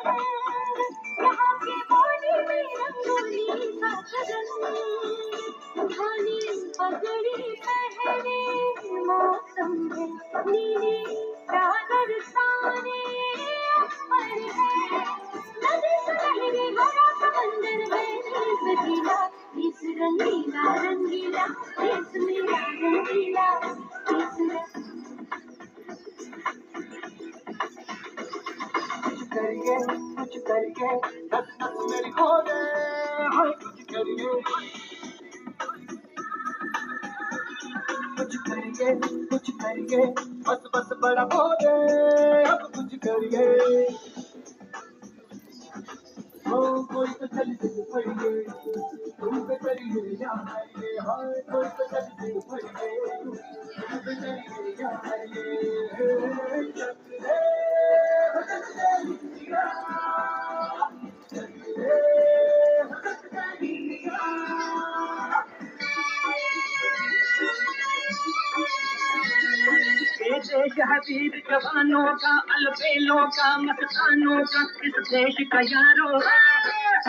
यहाँ के बोली में रंगोली का सजन, धानी पगड़ी पहने मौसम है, नीली चादर ताने पर है, नदी सुनहरी हरा समंदर में सजीला, इस रंगीला रंगीला, इस मेरा रंगीला, इस कुछ करिए दस दस मेरी खोले, हाँ कुछ करिए बस बस बड़ा बोले, अब कुछ करिए हो कोई तो चल से पड़िए, तुम पे करिए या आइए, हाँ कोई तो चल से पड़िए, तुम पे करिए या आइए, ये देश है वीर जवानों का, अलबेलों का, मस्तानों का, इस देश का यारो,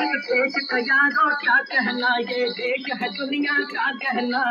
इस देश का यारो क्या कहना, ये देश है दुनिया का कहना।